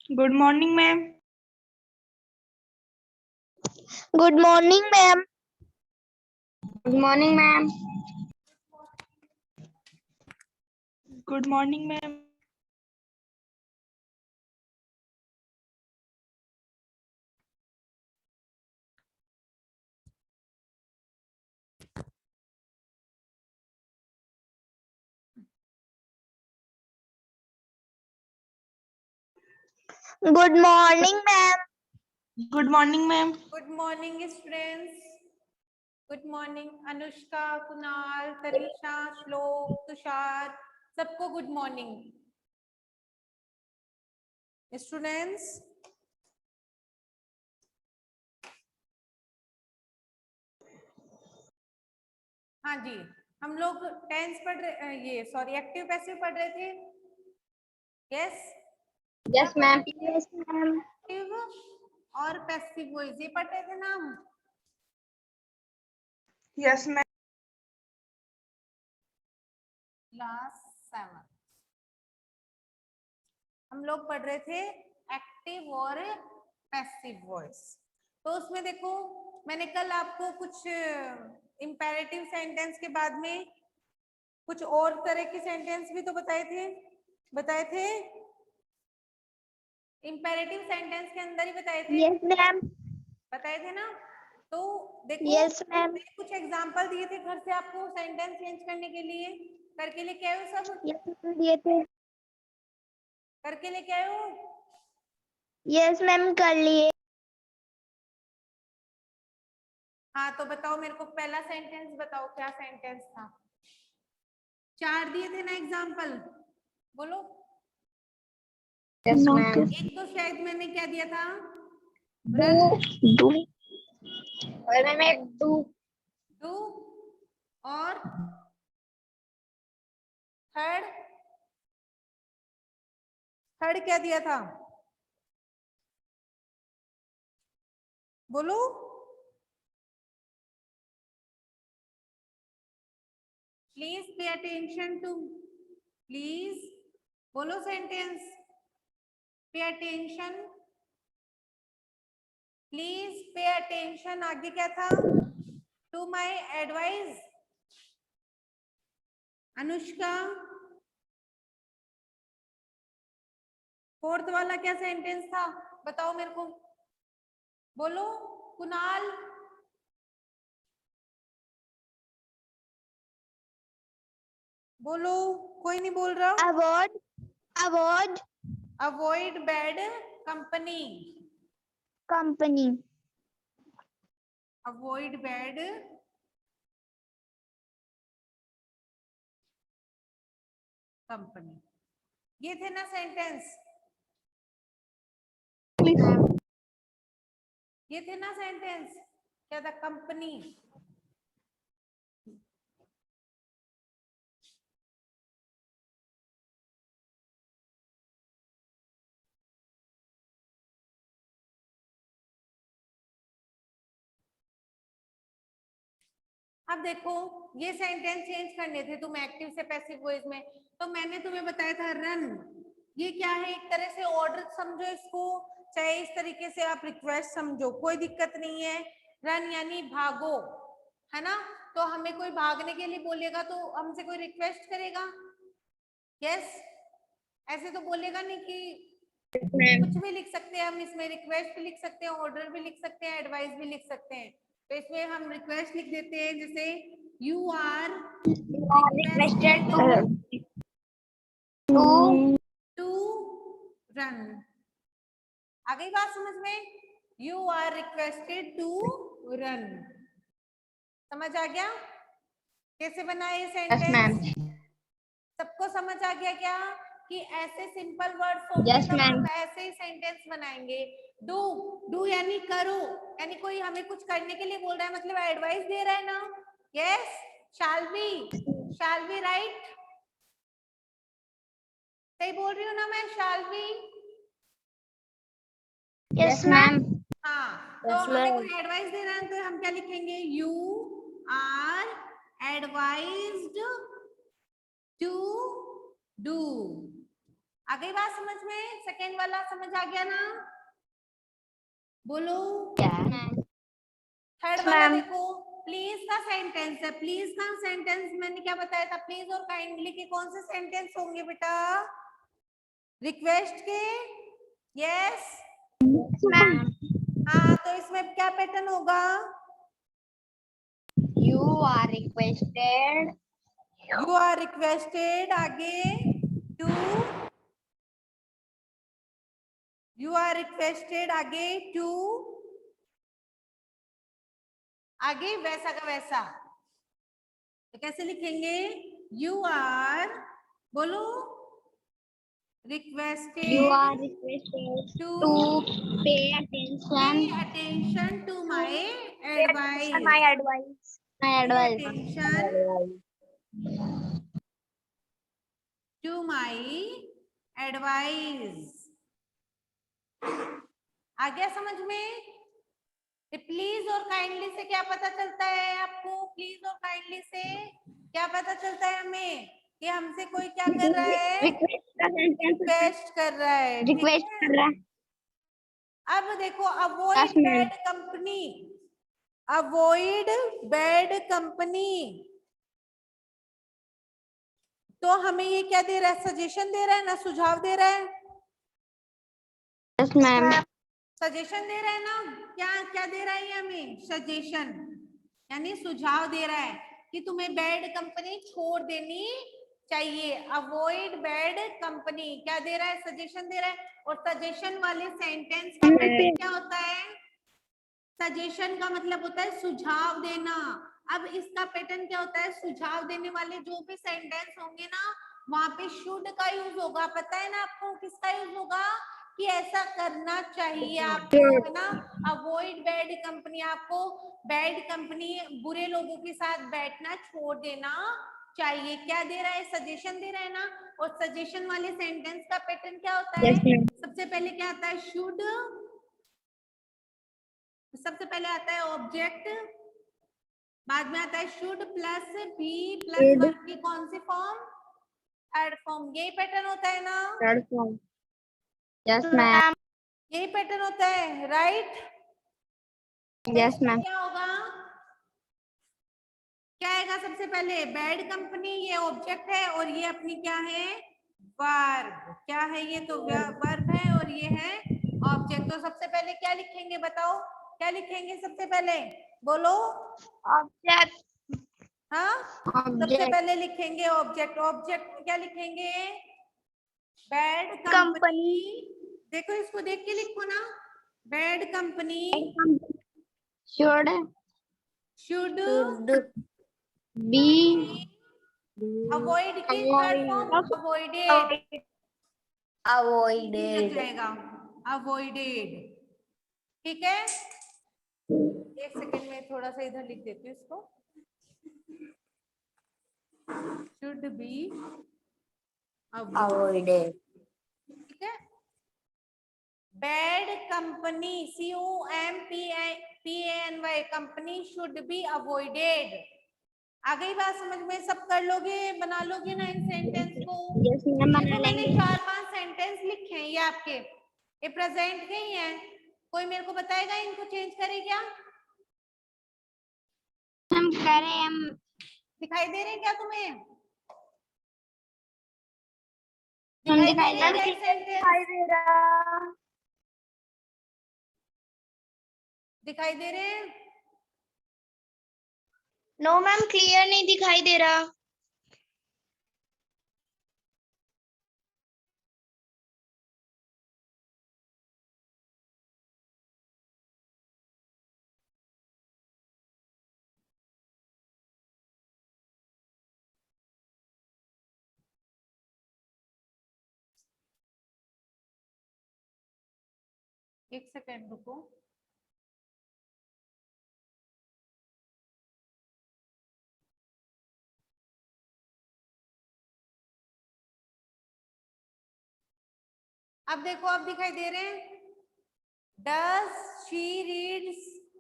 Good morning, ma'am. Good morning, ma'am. Good morning, ma'am. Good morning, ma'am. Good morning, ma'am. Good morning, ma'am. Good morning students. Good morning Anushka, Kunal, Tanisha, श्लोक, तुषार, सबको good morning students. हाँ जी, हम लोग tense पढ़ रहे, ये sorry active passive पढ़ रहे थे। Yes Yes, ma'am. Yes, ma'am. Active और पैसिव वॉइस ये पढ़ रहे थे ना हम। Yes, ma'am. क्लास 7 हम लोग पढ़ रहे थे एक्टिव और पैसिव वॉइस। तो उसमें देखो मैंने कल आपको कुछ इंपेरेटिव सेंटेंस के बाद में कुछ और तरह के सेंटेंस भी तो बताए थे इंपेरेटिव सेंटेंस के अंदर ही बताए थे। Yes, ma'am. बताए थे ना। तो देखो Yes, ma'am. मैंने कुछ एग्जांपल दिए थे घर से आपको सेंटेंस चेंज करने के लिए। करके लेके आए हो सब? Yes, ma'am. दिए थे। करके लेके आए हो? Yes, ma'am. कर लिए। हाँ तो बताओ मेरे को पहला सेंटेंस बताओ, क्या सेंटेंस था? 4 दिए थे ना एग्जांपल, बोलो। Yes, No. ma'am. एक तो शायद मैंने क्या दिया था? Do. और मैम एक do. डू और थर्ड थर्ड क्या दिया था? बोलो। Please pay attention to, please बोलो sentence. Pay attention, please pay attention. आगे क्या था? To my advice. Anushka fourth वाला क्या सेंटेंस था बताओ मेरे को, बोलो। कुणाल बोलो, कोई नहीं बोल रहा। Avoid. Avoid. Avoid bad company, Company. Avoid bad company. ये थे ना सेंटेंस, ये थे ना सेंटेंस। क्या था? कंपनी। अब देखो ये सेंटेंस चेंज करने थे तुम एक्टिव से पैसिव वॉइस में, तो मैंने तुम्हें बताया था रन। ये क्या है? एक तरह से ऑर्डर समझो इसको, चाहे इस तरीके से आप रिक्वेस्ट समझो, कोई दिक्कत नहीं है। रन यानी भागो, है ना? तो हमें कोई भागने के लिए बोलेगा तो हमसे कोई रिक्वेस्ट करेगा? यस, ऐसे तो बोलेगा नहीं कि कुछ भी लिख सकते हैं हम इसमें, रिक्वेस्ट भी लिख सकते हैं, ऑर्डर भी लिख सकते हैं, एडवाइस भी लिख सकते हैं। तो इसमें हम रिक्वेस्ट लिख देते हैं, जैसे you are Requested to run. आ गई बात समझ में? You are requested to run. समझ आ गया कैसे बना ये Yes, ma'am. सेंटेंस? सबको समझ आ गया क्या कि ऐसे सिंपल वर्ड्स होंगे Yes, तब ma'am. आप ऐसे ही सेंटेंस बनाएंगे। डू, डू यानी करो, यानी कोई हमें कुछ करने के लिए बोल रहा है, मतलब एडवाइस दे रहा है ना। Yes, shall be right? सही बोल रही हूँ ना मैं? Shall be? Yes, ma'am. हाँ, तो Yes, हमें ma'am. कोई एडवाइस दे रहा है तो हम क्या लिखेंगे? You are advised to do. आ गई बात समझ में? सेकेंड वाला समझ आ गया ना? बोलो। थर्ड वाला देखो, प्लीज का सेंटेंस है। प्लीज का सेंटेंस मैंने क्या बताया था? प्लीज और काइंडली के कौन से सेंटेंस होंगे बेटा? रिक्वेस्ट के? यस। हाँ, तो इसमें क्या पैटर्न होगा? You are requested. You are requested, आगे टू, यू आर रिक्वेस्टेड, आगे टू, आगे वैसा का वैसा। तो कैसे लिखेंगे? यू आर, बोलो, requested, You are requested to pay attention to my my advice, advice. My advice. attention to my advice. आ गया समझ में? प्लीज और काइंडली से क्या पता चलता है आपको? प्लीज और काइंडली से क्या पता चलता है हमें? कि हमसे कोई क्या कर रहा है? रिक्वेस्ट कर रहा है। ठीक Request है? कर रहा है। अब देखो, avoid bad company, avoid bad company. तो हमें ये क्या दे रहा है? सजेशन दे रहा है ना, सुझाव दे रहा है? Yes, ma'am. सजेशन दे रहा है ना? क्या क्या दे रहा है ये हमें? सजेशन, यानी सुझाव दे रहा है कि तुम्हें बैड कंपनी छोड़ देनी चाहिए। अवॉइड बैड कंपनी क्या दे रहा है? सजेशन दे रहा है। और सजेशन वाले सेंटेंस का पैटर्न क्या होता है? सजेशन का मतलब होता है सुझाव देना। अब इसका पैटर्न क्या होता है? सुझाव देने वाले जो भी सेंटेंस होंगे ना, वहां पे शुड का यूज होगा। पता है ना आपको किसका यूज होगा? कि ऐसा करना चाहिए आपको, है ना? अवॉइड बैड कंपनी, आपको बैड कंपनी, बुरे लोगों के साथ बैठना छोड़ देना चाहिए। क्या दे रहा है? सजेशन दे रहा है ना। और सजेशन वाले सेंटेंस का पैटर्न क्या होता है? सबसे पहले क्या आता है? शुड, सबसे पहले आता है ऑब्जेक्ट, बाद में आता है should plus be plus verb की कौन सी फॉर्म? Third form. यही पैटर्न होता है ना? Third form. Yes, ma'am. यही पैटर्न होता है, राइट? Yes, ma'am. क्या होगा? क्या आएगा सबसे पहले? बैड कंपनी, ये ऑब्जेक्ट है और ये अपनी क्या है? वर्ब। क्या है ये? तो वर्ब है और ये है ऑब्जेक्ट। तो सबसे पहले क्या लिखेंगे बताओ? क्या लिखेंगे सबसे पहले? बोलो। Object. हाँ, सबसे पहले लिखेंगे ऑब्जेक्ट। ऑब्जेक्ट में क्या लिखेंगे? Bad company. देखो इसको देख के लिखो ना, bad company Should should be avoid की थर्ड फॉर्म अवॉइडेड avoided. जाएगा, अवॉइडेड। ठीक है, एक सेकेंड में थोड़ा सा इधर लिख देती हूँ इसको। Should be Avoided. ठीक है। Bad company, COMPANY company should be avoided. आ गई बात समझ में? सब कर लोगे, बना लोगे ना इन सेंटेंस को? Yes, ma'am. देखो मैंने 4-5 सेंटेंस लिखे हैं, ये आपके ये प्रेजेंट के ही हैं। कोई मेरे को बताएगा इनको चेंज करे क्या? हम करें हम दिखाई दे रहे हैं क्या तुम्हें? दिखाई दे रहे हैं सेंटेंस? दिखाई दे रहे हैं? नो मैम, क्लियर नहीं दिखाई दे रहा। एक सेकेंड रुको। अब देखो, अब दिखाई दे रहे हैं? Does she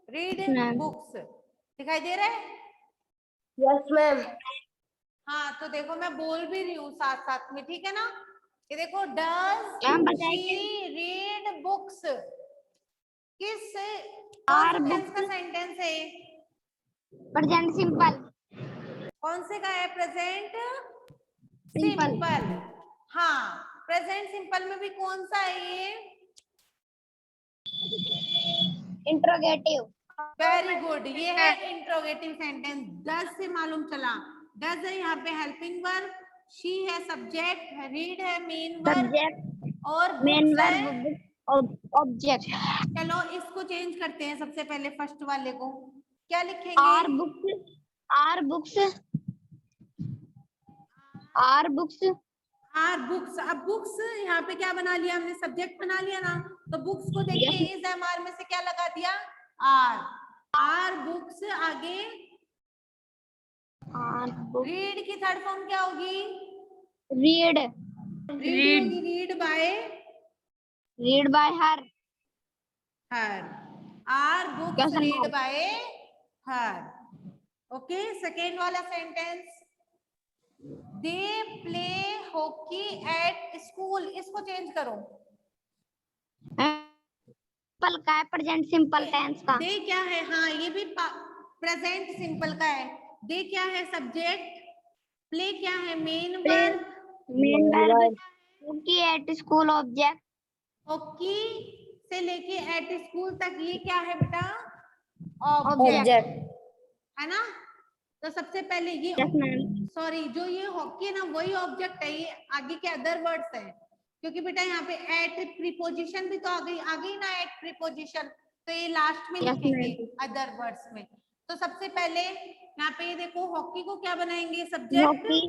read books? दिखाई दे रहा है? Yes, ma'am. हाँ, तो देखो मैं बोल भी रही हूँ साथ साथ में, ठीक है ना? ये देखो, डज मैम बताइए शी रीड बुक्स, किस आर कौन से टेंस का बुक्स सेंटेंस है? प्रेजेंट सिंपल कौन से का है? Present simple simple. हाँ, प्रेजेंट सिंपल में भी कौन सा है ये? इंट्रोगेटिव वेरी गुड, ये है इंट्रोगेटिव सेंटेंस। डज से मालूम चला, डज है यहाँ पे हेल्पिंग वर्ब, शी है सब्जेक्ट, रीड है मेन वर्ब सब्जेक्ट और मेन बुक्स है। वर्ब ऑब्जेक्ट चलो इसको चेंज करते हैं, सबसे पहले फर्स्ट वाले को क्या लिखेंगे? Are books are books are books. अब बुक्स यहाँ पे क्या बना लिया हमने? सब्जेक्ट बना लिया ना। तो बुक्स को देखिए, इस एम आर में से क्या लगा दिया? आर। आर बुक्स आगे आर बुक रीड की थर्ड फॉर्म क्या होगी? रीड रीड होगी, read by her her. Are books question read mark by her. Okay, second वाला sentence, they play hockey at school, इसको चेंज करो। सिंपल का है प्रेजेंट सिंपल टेंस का दे क्या है? हाँ, ये भी प्रेजेंट सिंपल का है। दे क्या है? सब्जेक्ट। प्ले क्या है? Main verb. Main verb hockey at school object hockey से लेके एट स्कूल तक ये क्या है बेटा? ऑब्जेक्ट है ना। तो सबसे पहले ये, यस मैम सॉरी, जो ये हॉकी है ना वही ऑब्जेक्ट है, ये आगे के अदर वर्ड्स है, क्योंकि बेटा यहाँ पे एट प्रीपोजिशन भी तो आ गई ना, एट प्रीपोजिशन, तो ये लास्ट में यस लिखेंगे मैम अदर वर्ड्स में। तो सबसे पहले यहाँ पे ये देखो, हॉकी को क्या बनाएंगे? Subject. Hockey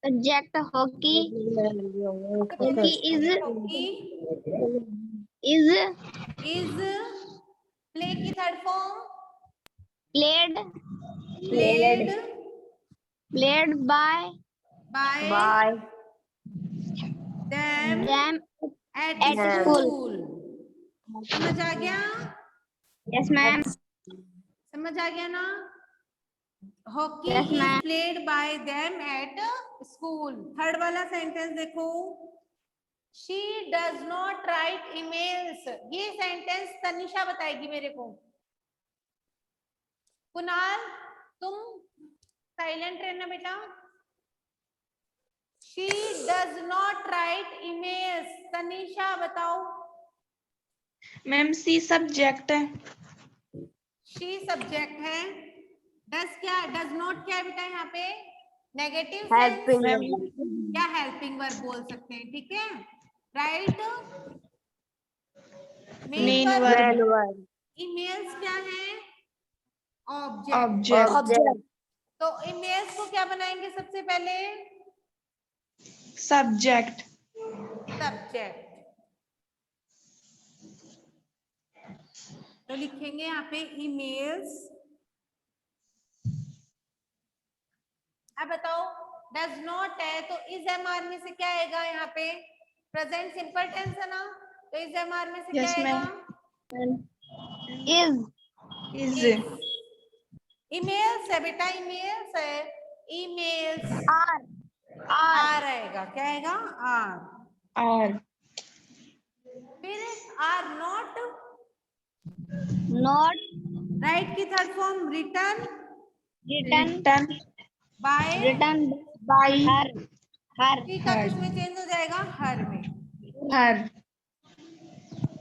subject hockey hockey hockey is is, play की third form played played played by them them at at school. school समझ आ गया? yes ma'am समझ आ गया ना? Hockey yes is ma'am played by them at school. Third वाला sentence देखो, she does not right emails, ये सेंटेंस तनिषा बताएगी मेरे को। कुणाल तुम साइलेंट रहना बेटा। She does not right emails, Tanisha बताओ। मैम सी सब्जेक्ट है। शी सब्जेक्ट है, डज क्या? डज नॉट क्या है बेटा यहाँ पे? नेगेटिव helping सेंस मैम या हेल्पिंग वर्ब बोल सकते हैं, ठीक है। Right main main verb. Verb emails क्या है? ऑब्जेक्ट। ऑब्जेक्ट तो ईमेल्स को क्या बनाएंगे सबसे पहले? Subject subject. तो लिखेंगे यहाँ पे ईमेल्स। अब बताओ, डज नॉट है तो इज एम आर में से क्या आएगा? यहाँ पे प्रेजेंट सिंपल टेंस है ना, तो इज एम आर में से क्या यस आएगा? मैम is इज ईमेल्स है बेटा, ईमेल्स है, ईमेल्स। are आर आएगा, क्या आएगा? आर। आर फिर आर नॉट, not राइट की third form written written by, written by her ठीक है, किसमें चेंज हो जाएगा? हर में। हर।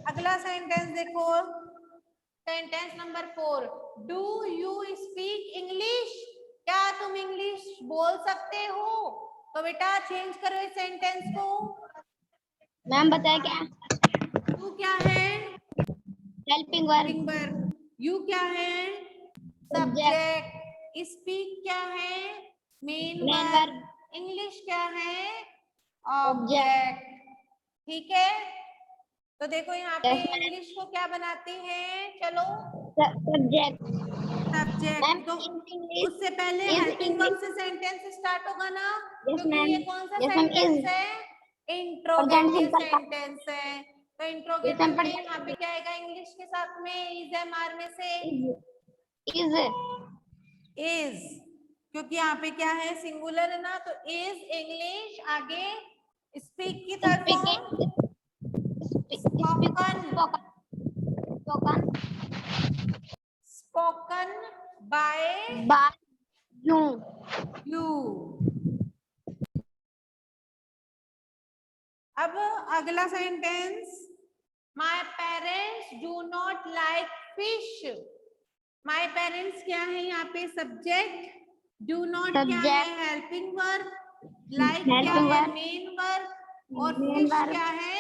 अगला सेंटेंस देखो, sentence number 4, do you speak English, क्या तुम इंग्लिश बोल सकते हो? तो बेटा चेंज करो इस सेंटेंस को। मैम बताए क्या डू क्या है? Helping verb helping verb. You क्या है? Subject subject. स्पीक क्या है? Main main verb. Verb English क्या है? Object object. ठीक है, तो देखो यहाँ पे यस मैम इंग्लिश को क्या बनाते हैं? चलो, सब्जेक्ट मैम सब्जेक्ट। तो उससे पहले is हेल्पिंग वर्ब English से सेंटेंस स्टार्ट होगा ना, yes क्योंकि ma'am ये कौन सा yes ma'am सेंटेंस is है? present इंट्रोगेटिव simple का सेंटेंस है। तो yes इंट्रोगेटिव ma'am में present यहाँ पे क्या आएगा इंग्लिश के साथ में? इज एम आर में से is इज, क्योंकि यहाँ पे क्या है? सिंगुलर है ना, तो इज इंग्लिश, आगे स्पीक की third form spoken, spoken by by you. You. अब अगला sentence, my parents do not like fish. My parents क्या है यहाँ पे सब्जेक्ट, डू नॉट क्या है Subject. हेल्पिंग वर्ब, लाइक क्या Helping है verb. मेन वर्ब, और Main फिश verb. क्या है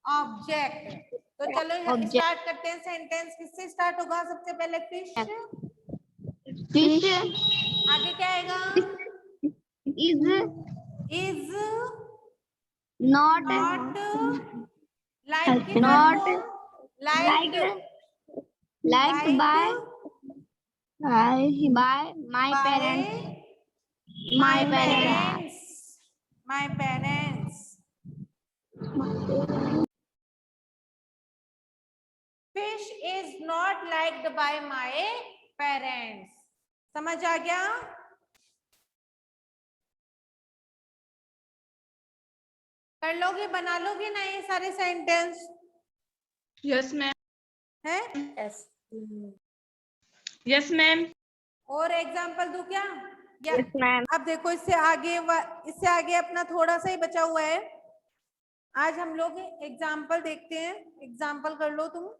ऑब्जेक्ट। तो चलो Object. स्टार्ट करते हैं। सेंटेंस किससे स्टार्ट होगा सबसे पहले, फिश। Fish आगे क्या आएगा, is is not not, like की third not form liked like by my parents. my My parents. parents, my parents। Fish is not liked by my parents. समझ आ गया? कर लोगे, बना लोगे ना ये सारे सेंटेंस? Yes ma'am. है यस मैम। और एग्जाम्पल दूं क्या? या Yes, ma'am. अब देखो इससे आगे अपना थोड़ा सा ही बचा हुआ है। आज हम लोग एग्जाम्पल देखते हैं। एग्जाम्पल कर लो तुम।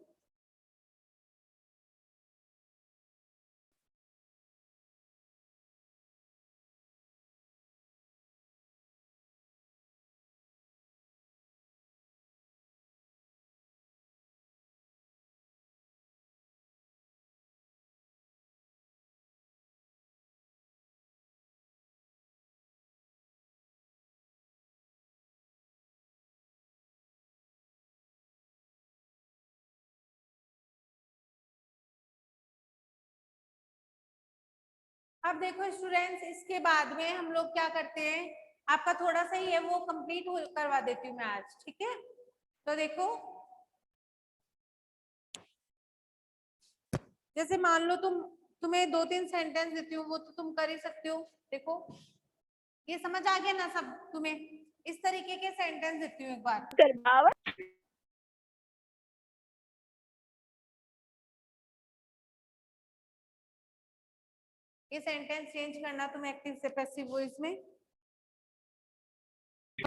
अब देखो स्टूडेंट्स, इसके बाद में हम लोग क्या करते हैं, आपका थोड़ा सा ही है वो कंप्लीट करवा देती हूँ मैं आज, ठीक है? तो देखो, जैसे मान लो तुम्हें 2-3 सेंटेंस देती हूँ, वो तो तुम कर ही सकते हो। देखो ये समझ आ गया ना सब तुम्हें? इस तरीके के सेंटेंस देती हूँ एक बार। ये सेंटेंस चेंज करना तुम एक्टिव से पैसिव वॉइस में।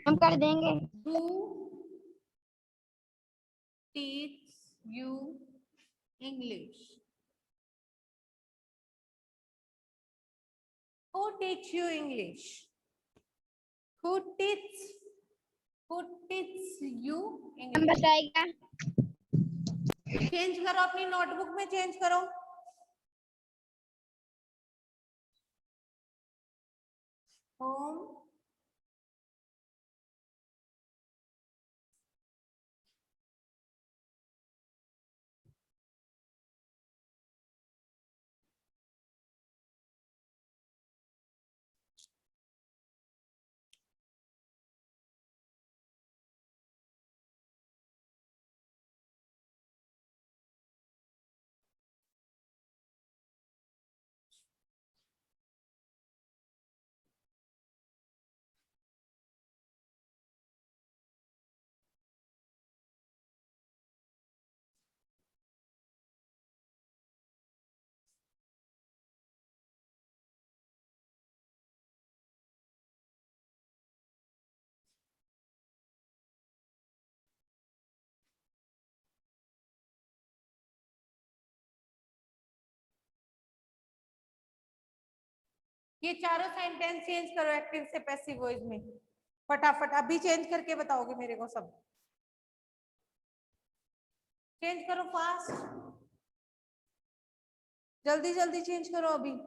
हम कर देंगे। Who teach you English? Who teach you English? Who teach you हम English? बताएगा। चेंज करो, अपनी नोटबुक में चेंज करो। होम ये चारों सेंटेंस चेंज करो एक्टिव से पैसिव वॉइस में। फटाफट अभी चेंज करके बताओगे मेरे को सब। चेंज करो फास्ट, जल्दी जल्दी चेंज करो अभी।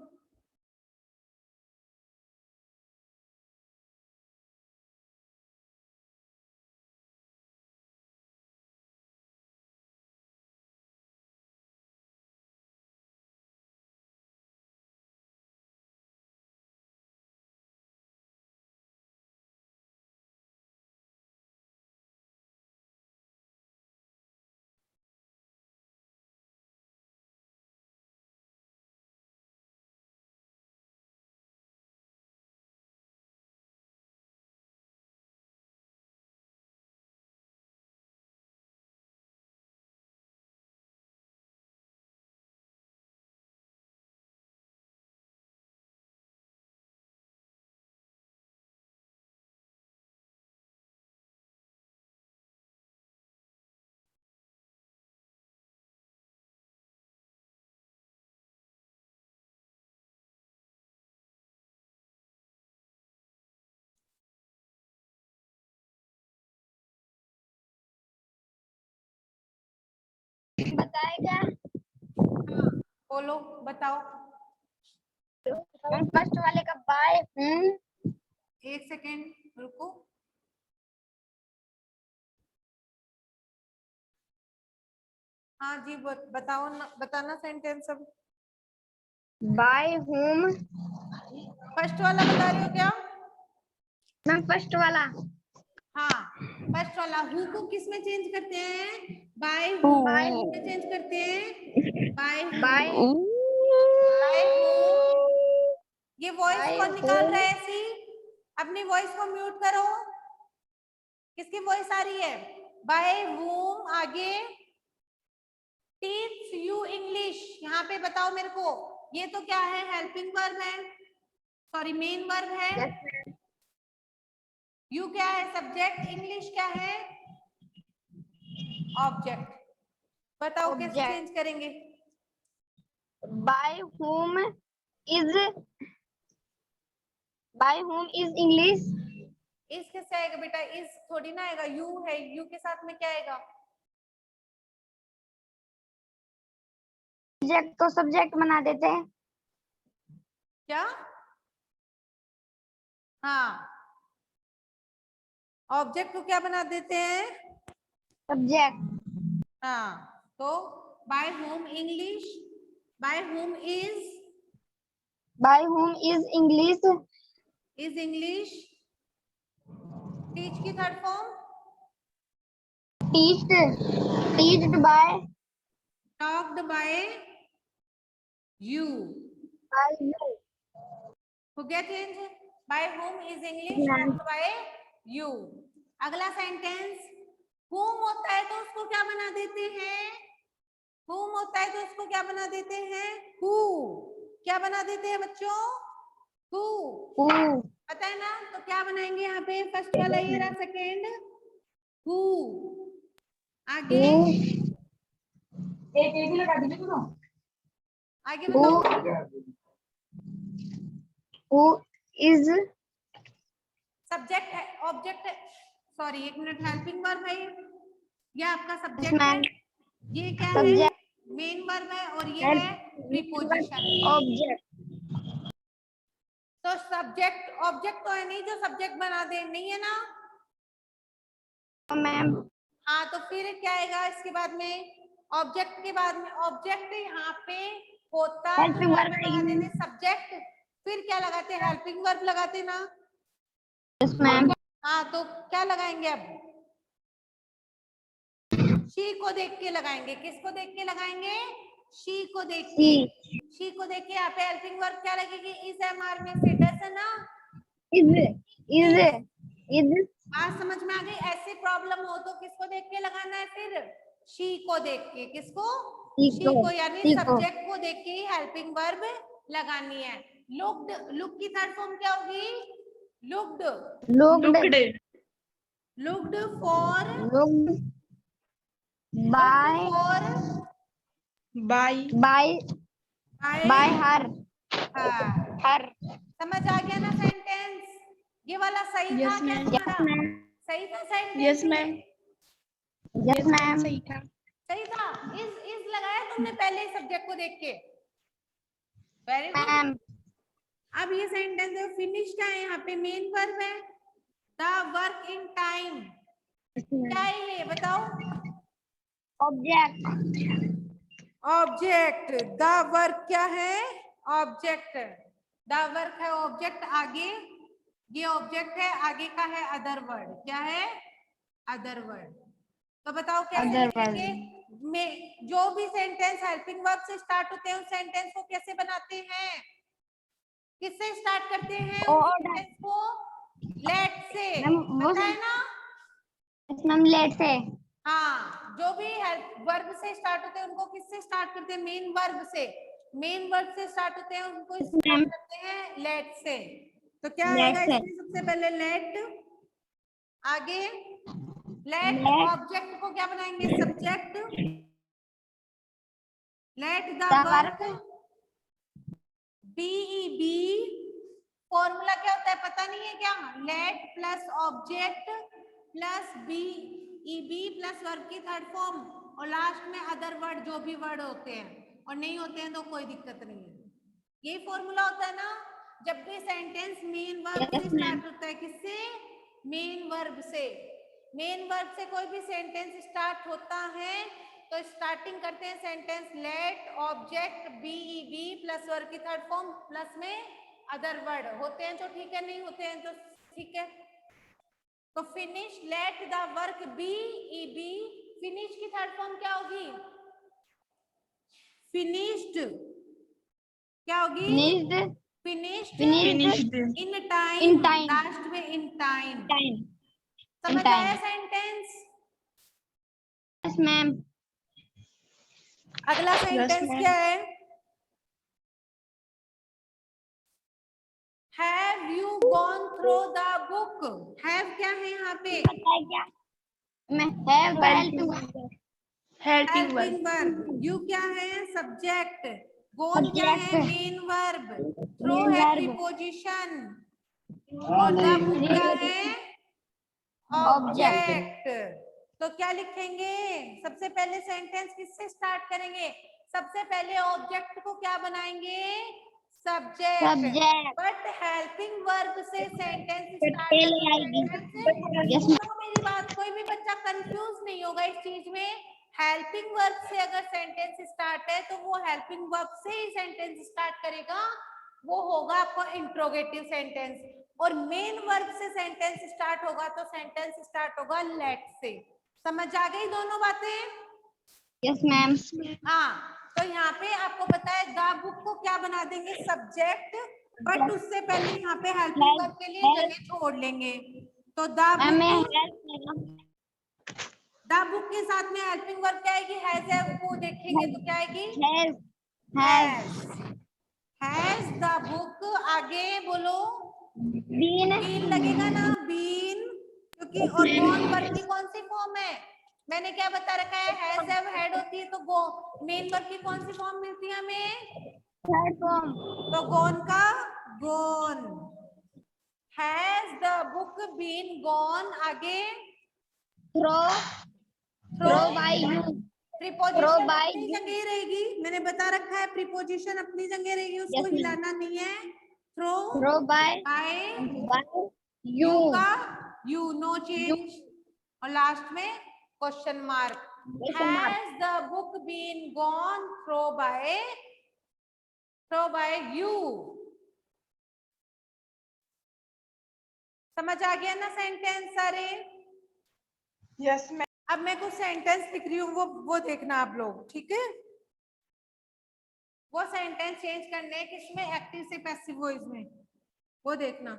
बोलो, बताओ। फर्स्ट वाले का बाय हूम। एक सेकेंड रुको। हाँ जी, बताओ ना, बताना सेंटेंस अब। Bye whom. फर्स्ट वाला बता रही हो क्या? मैम फर्स्ट वाला। हाँ, फर्स्ट वाला हु को किस में चेंज करते हैं? By whom. बाय में चेंज करते हैं by whom. By by whom. ये वॉइस बाय कौन निकाल हूम। रहा है ऐसी? अपनी वॉइस को म्यूट करो। किसकी वॉइस आ रही है? Bye whom. आगे टीच यू इंग्लिश। यहाँ पे बताओ मेरे को, ये तो क्या है? हेल्पिंग वर्ब है, सॉरी मेन वर्ब है। यू क्या है? सब्जेक्ट। इंग्लिश क्या है? ऑब्जेक्ट। बताओ कैसे Object. चेंज करेंगे? By whom is English? इस कैसे आएगा बेटा? इस थोड़ी ना आएगा, यू है, यू के साथ में क्या आएगा? सब्जेक्ट तो सब्जेक्ट बना देते हैं। क्या? हाँ, ऑब्जेक्ट को क्या बना देते हैं? सब्जेक्ट। हाँ, तो by whom English, by whom By whom is English? English. Teach की third form? Teached by talked by you. by you. हो गया चेंज? By whom is English Ma'am. Talked by you. अगला सेंटेंस, होम होता है तो उसको क्या बना देते हैं? होम होता है तो उसको क्या बना देते हैं? हु। क्या बना देते हैं बच्चों? हु। Who? पता है ना? तो क्या बनाएंगे यहाँ पे? फर्स्ट वाला ये रहा, सेकेंड हु। आगे Who? आगे बताओ। Who is सब्जेक्ट है, ऑब्जेक्ट है, सॉरी एक मिनट, हेल्पिंग वर्ब है ये आपका सब्जेक्ट है। man? ये क्या है? Subject. मेन वर्ब है, और ये Help. है प्रीपोजिशन। Object. तो सब्जेक्ट ऑब्जेक्ट तो है नहीं जो सब्जेक्ट बना दे, नहीं है ना? मैम हाँ, तो फिर क्या आएगा इसके बाद में? ऑब्जेक्ट के बाद में ऑब्जेक्ट यहाँ पे होता तो हेल्पिंग यहाँ वर्ब पे लगा आएगी। देते सब्जेक्ट, फिर क्या लगाते? हेल्पिंग वर्ब लगाते ना। Yes ma'am. हाँ, तो क्या लगाएंगे अब? शी को देख के लगाएंगे। किसको देख के लगाएंगे? शी को देख के। शी को देख के यहाँ पे हेल्पिंग वर्ब क्या लगेगी? इज एमआर में से, डस है ना? इज बात समझ में आ गई? ऐसी प्रॉब्लम हो तो किसको देख के लगाना है फिर? शी को देख के। किसको? शी को, यानी सब्जेक्ट को देख के ही हेल्पिंग वर्ब लगानी है। लुक्ड, लुक की थर्ड फॉर्म क्या होगी? Looked. looked, looked for, by for by, by by her समझ आ गया ना सेंटेंस? ये वाला सही था yes क्या ma'am, तुम्हारा? सही था sentence? yes ma'am, yes ma'am, सही था। सही था। इज लगाया तुमने पहले सब्जेक्ट को देख के। Very good. मैम। अब ये सेंटेंस है, फिनिश का है, यहाँ पे मेन वर्ब है। द वर्क इन टाइम क्या है ये बताओ? ऑब्जेक्ट। ऑब्जेक्ट। द वर्क क्या है? ऑब्जेक्ट। द वर्क है ऑब्जेक्ट। आगे ये ऑब्जेक्ट है, आगे का है अदर वर्ड। क्या है? Other word. तो बताओ कैसे लिखेंगे? में जो भी सेंटेंस हेल्पिंग वर्ब से स्टार्ट होते हैं उस सेंटेंस को कैसे बनाते हैं? किससे स्टार्ट करते हैं उस सेंटेंस को? लेट से। पता है ना? मैम लेट से। हाँ, जो भी वर्ब से स्टार्ट होते हैं उनको किससे स्टार्ट करते हैं? मेन वर्ब से। मेन वर्ब से स्टार्ट होते हैं उनको स्टार्ट करते हैं लेट से। तो क्या आएगा इसमें? सबसे पहले लेट, आगे लेट ऑब्जेक्ट को क्या बनाएंगे? Subject. Let the work be. Formula क्या होता है पता नहीं है क्या? Let plus object plus be plus verb की थर्ड फॉर्म, और लास्ट में अदर वर्ड, जो भी वर्ड होते हैं, और नहीं होते हैं तो कोई दिक्कत नहीं है। यही फॉर्मूला होता है ना, जब भी सेंटेंस मेन वर्ब से स्टार्ट होता है। किससे? मेन वर्ब से। मेन वर्ब से कोई भी सेंटेंस स्टार्ट होता है तो स्टार्टिंग करते हैं sentence let object be plus verb की थर्ड फॉर्म प्लस में अदर वर्ड। होते हैं तो ठीक है, नहीं होते हैं तो ठीक है। तो finish let the work be finish की थर्ड फॉर्म क्या होगी? फिनिश्ड। क्या होगी? Finished in time. लास्ट में इन टाइम। समझ आया सेंटेंस? Yes ma'am. अगला सेंटेंस क्या है? Have you gone through the book? Have क्या है यहाँ पे? क्या? मैं हेल्पिंग वर्ब। यू क्या है? सब्जेक्ट। गोन क्या है? Main verb. थ्रो है प्रीपोजिशन और द बुक क्या है? ऑब्जेक्ट। तो क्या लिखेंगे? सबसे पहले सेंटेंस किससे स्टार्ट करेंगे? सबसे पहले ऑब्जेक्ट को क्या बनाएंगे? सब्जेक्ट। बट हेल्पिंग वर्ब से सेंटेंस स्टार्ट मेरी बात, कोई भी बच्चा कंफ्यूज नहीं होगा इस चीज में। हेल्पिंग वर्ब से अगर सेंटेंस स्टार्ट है तो वो हेल्पिंग वर्ब से ही सेंटेंस स्टार्ट करेगा, वो होगा आपको इंट्रोगेटिव सेंटेंस। और मेन वर्ब से सेंटेंस स्टार्ट होगा तो सेंटेंस स्टार्ट होगा लेट से। समझ आ गई दोनों बातें? Yes ma'am. हाँ, तो यहाँ पे आपको पता है द बुक को क्या बना देंगे? सब्जेक्ट। बट उससे पहले यहाँ पे हेल्पिंग वर्ब के लिए जगह छोड़ लेंगे। तो द बुक के साथ में हेल्पिंग वर्ब क्या आएगी? हैज है, को देखेंगे तो क्या आएगी? Has the book. आगे बोलो। बीन लगेगा ना? बीन। क्योंकि और गॉन वर्ब की कौन सी फॉर्म है? मैंने क्या बता रखा है? हैज हैव हैड होती है तो गो मेन वर्ब की कौन सी फॉर्म मिलती है हमें? Third form. तो गॉन का gone. Has the book been gone. आगे थ्रो बाय यू। प्रीपोजिशन अपनी जगह रहेगी, मैंने बता रखा है प्रीपोजिशन अपनी जगह रहेगी, उसको हिलाना नहीं है। थ्रो बाय यू का यू, नो चेंज। और लास्ट में question mark. Has the book been gone throw by you. समझ आ गया ना सेंटेंस सारे? Yes ma'am. अब मैं कुछ सेंटेंस लिख रही हूँ, वो देखना आप लोग, ठीक है? वो सेंटेंस चेंज करने किसमें? एक्टिव से पैसिव वॉइस में, वो देखना।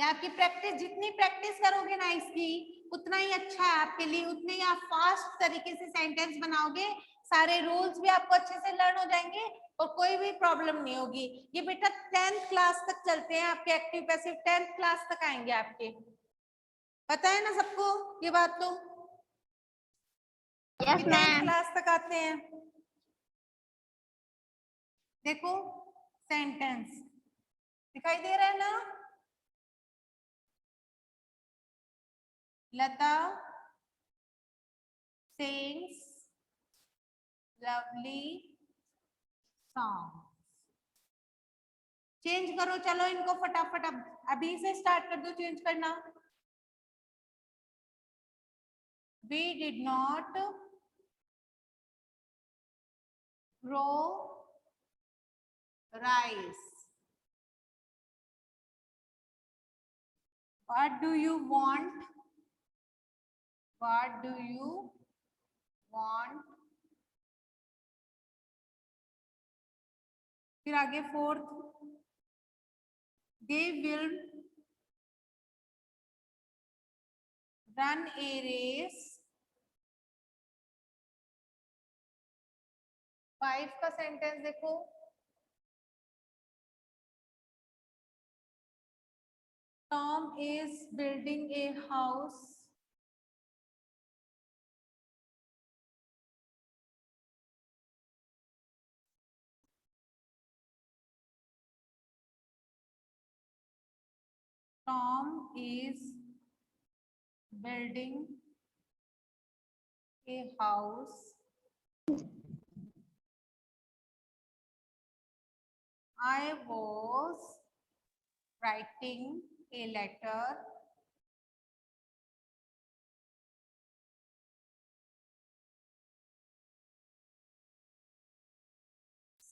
आपकी प्रैक्टिस, जितनी प्रैक्टिस करोगे ना इसकी उतना ही अच्छा है आपके लिए, उतने ही आप फास्ट तरीके से सेंटेंस बनाओगे। सारे रूल्स भी आपको अच्छे से लर्न हो जाएंगे और कोई भी प्रॉब्लम नहीं होगी। ये बेटा 10th क्लास तक चलते हैं आपके एक्टिव पैसिव, 10th क्लास तक आएंगे आपके। पता है ना सबको ये बात? तो यस मैम। क्लास तक आते हैं। देखो सेंटेंस दिखाई दे रहा है ना? लता sings lovely songs। चेंज करो, चलो इनको फटाफट, अब अभी से स्टार्ट कर दो चेंज करना। We did not grow rice। What do you want? What do you want? फिर आगे fourth, they will run a race। 5 का सेंटेंस देखो। Tom is building a house। Tom is building a house. I was writing a letter.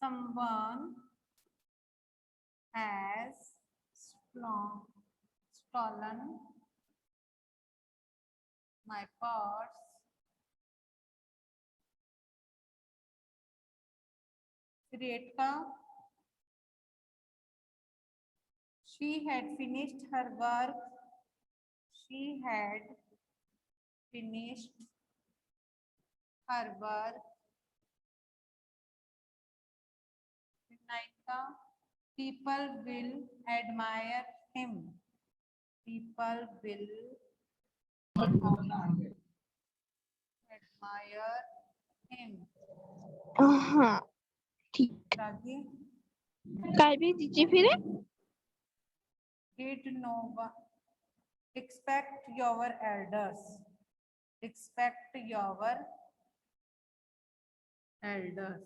Someone has stolen my purse. Kritika, she had finished her work. She had finished her work. Vinayata, people will admire him. People will admire him. हाँ ठीक। राजी, काय भी दीजिए फिर। did no one respect your elders. Respect your elders.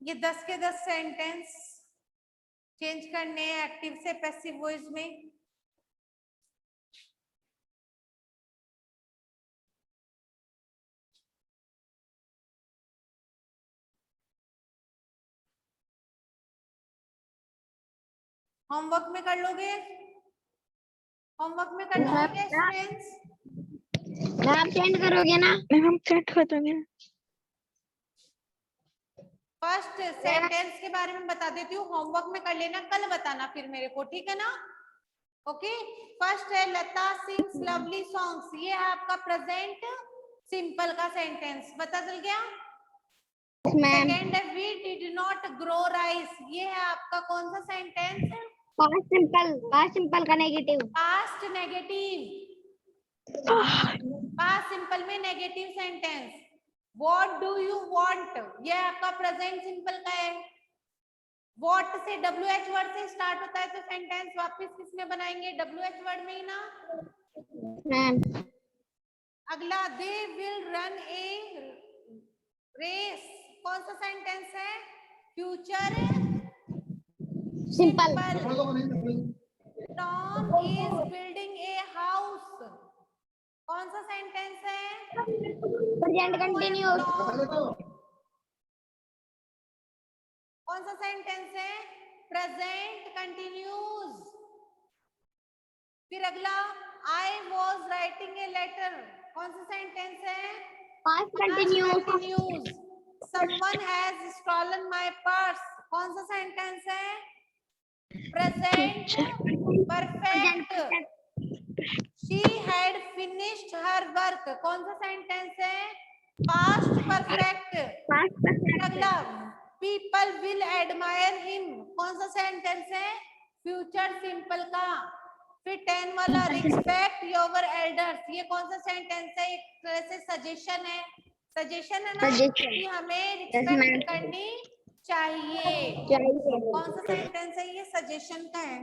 ये 10 के 10 sentence change करने हैं एक्टिव से पैसिव वॉइस में। होमवर्क में कर लोगे? होमवर्क में कर लोगे स्टूडेंट्स? आप सेंड करोगे ना? हम सेंड कर देंगे। फर्स्ट सेंटेंस के बारे में बता देती हूँ, होमवर्क में कर लेना, कल बताना फिर मेरे को, ठीक है ना? ओके, फर्स्ट है लता सिंग्स लवली सॉन्ग्स, ये है आपका प्रेजेंट सिंपल का सेंटेंस, पता चल गया? सेकेंड है we did not grow rice, ये है आपका कौन सा सेंटेंस? पास्ट सिंपल का negative. Past negative, past simple में negative sentence. What do you want, ये आपका प्रेजेंट सिंपल का है। What से WH वर्ड से स्टार्ट होता है तो सेंटेंस वापस किसमें बनाएंगे? WH वर्ड में ही ना। अगला they will run a race, कौन सा सेंटेंस है? Future simple. Tom is building a house, कौन सा सेंटेंस है? Present continuous. कौन सा सेंटेंस है? Present continuous. फिर अगला I was writing a letter, कौन सा सेंटेंस है? Past continuous. Someone has stolen my purse, कौन सा सेंटेंस है? Present perfect. She had finished her work, कौन सा सेंटेंस है? Past perfect. अगला पीपल विल एडमायर हिम, कौन सा सेंटेंस है? फ्यूचर सिंपल का। फिर 10 वाला रिस्पेक्ट योर एल्डर्स, ये कौन सा सेंटेंस है? एक तरह से सजेशन है, सजेशन है ना कि हमें रिस्पेक्ट करनी चाहिए। कौन सा सेंटेंस है? ये सजेशन का है।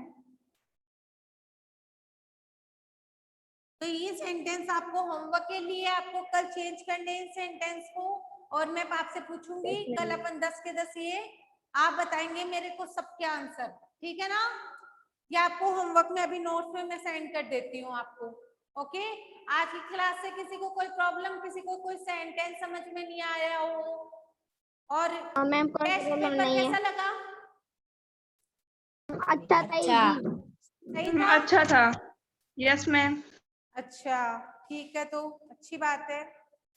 तो ये सेंटेंस आपको होमवर्क के लिए आपको कल चेंज करने इन सेंटेंस को, और मैं आपसे पूछूंगी कल अपन 10 के 10 ये आप बताएंगे मेरे को सबके आंसर, ठीक है ना? ये आपको होमवर्क में अभी नोट्स में मैं सेंड कर देती हूँ आपको। ओके, आज की क्लास से किसी को कोई प्रॉब्लम, किसी को कोई सेंटेंस समझ में नहीं आया हो, और टेस्ट पेपर कैसा लगा? अच्छा था। सही था? अच्छा था। Yes ma'am. अच्छा ठीक है, तो अच्छी बात है,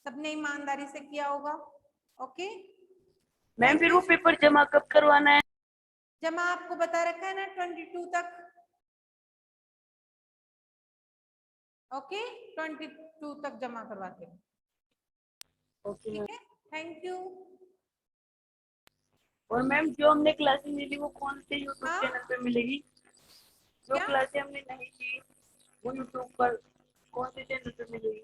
सबने ईमानदारी से किया होगा। ओके मैम, फिर वो पेपर जमा कब करवाना है? जमा आपको बता रखा है ना 22 तक। ओके 22 तक जमा करवाते हैं। ओके, ठीक है, थैंक यू। और मैम जो हमने क्लासेस मिली वो कौन से यूट्यूब हाँ? चैनल पे मिलेगी? जो क्या? क्लासेस हमने नहीं की वो यूट्यूब पर कौन से चैनल पे मिलेगी?